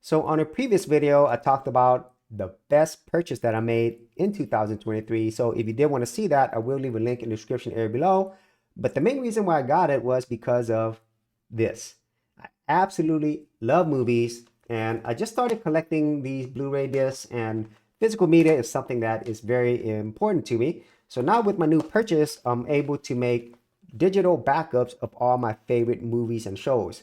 So on a previous video, I talked about the best purchase that I made in 2023. So if you did want to see that, I will leave a link in the description area below. But the main reason why I got it was because of this. I absolutely love movies, and I just started collecting these Blu-ray discs, and physical media is something that is very important to me. So now with my new purchase, I'm able to make digital backups of all my favorite movies and shows.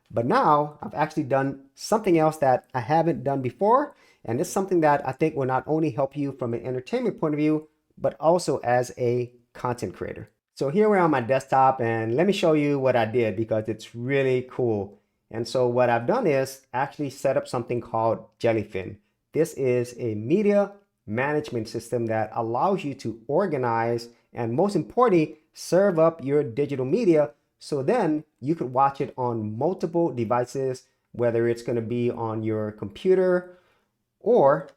But now I've actually done something else that I haven't done before. And it's something that I think will not only help you from an entertainment point of view, but also as a content creator. So here we're on my desktop, and let me show you what I did because it's really cool. And so what I've done is actually set up something called Jellyfin. This is a media management system that allows you to organize and, most importantly, serve up your digital media. So then you could watch it on multiple devices, whether it's going to be on your computer or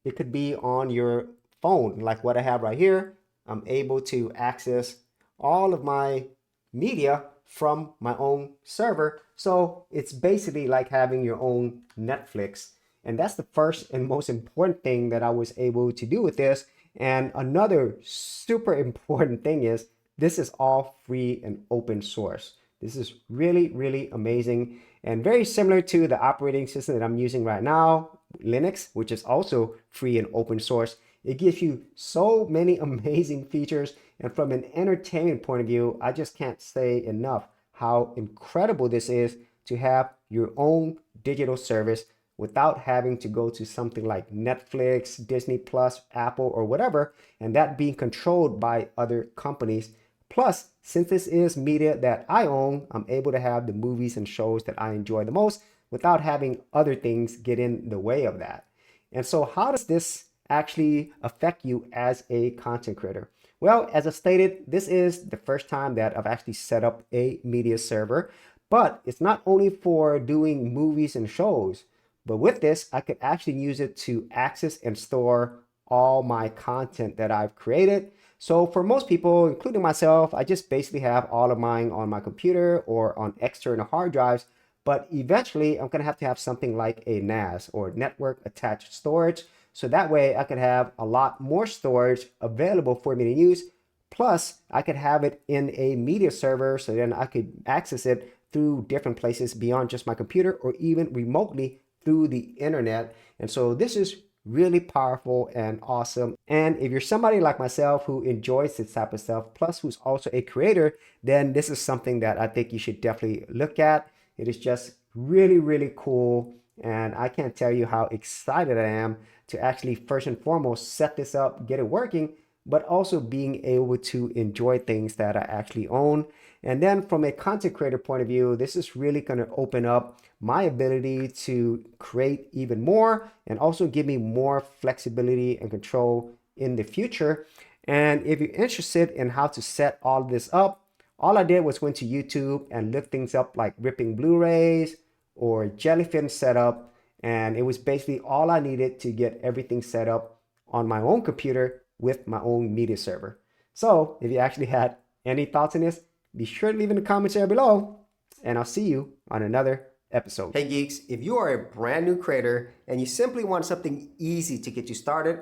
it could be on your phone, like what I have right here. I'm able to access all of my media from my own server. So it's basically like having your own Netflix. And that's the first and most important thing that I was able to do with this. And another super important thing is this is all free and open source. This is really, really amazing and very similar to the operating system that I'm using right now, Linux, which is also free and open source. It gives you so many amazing features. And from an entertainment point of view, I just can't say enough how incredible this is to have your own digital service without having to go to something like Netflix, Disney Plus, Apple, or whatever, and that being controlled by other companies. Plus, since this is media that I own, I'm able to have the movies and shows that I enjoy the most without having other things get in the way of that. And so how does this actually affect you as a content creator? Well, as I stated, this is the first time that I've actually set up a media server, but it's not only for doing movies and shows, but with this, I could actually use it to access and store all my content that I've created. So for most people, including myself, I just basically have all of mine on my computer or on external hard drives. But eventually, I'm going to have something like a NAS or network attached storage. So that way I could have a lot more storage available for me to use. Plus, I could have it in a media server, so then I could access it through different places beyond just my computer or even remotely through the internet. And so this is really powerful and awesome. And if you're somebody like myself who enjoys this type of stuff, plus who's also a creator, then this is something that I think you should definitely look at. It is just really, really cool. And I can't tell you how excited I am to actually first and foremost set this up, get it working, but also being able to enjoy things that I actually own. And then from a content creator point of view, this is really going to open up my ability to create even more and also give me more flexibility and control in the future. And if you're interested in how to set all this up, all I did was went to YouTube and look things up like ripping Blu-rays or Jellyfin setup. And it was basically all I needed to get everything set up on my own computer with my own media server. So if you actually had any thoughts on this, be sure to leave in the comments area below, and I'll see you on another episode. Hey geeks, if you are a brand new creator and you simply want something easy to get you started,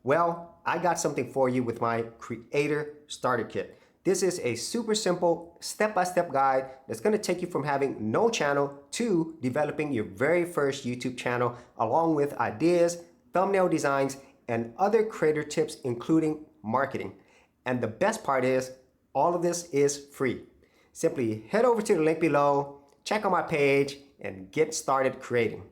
well, I got something for you with my Creator Starter Kit. This is a super simple step-by-step guide that's going to take you from having no channel to developing your very first YouTube channel, along with ideas, thumbnail designs, and other creator tips, including marketing. And the best part is, all of this is free. Simply head over to the link below, check out my page, and get started creating.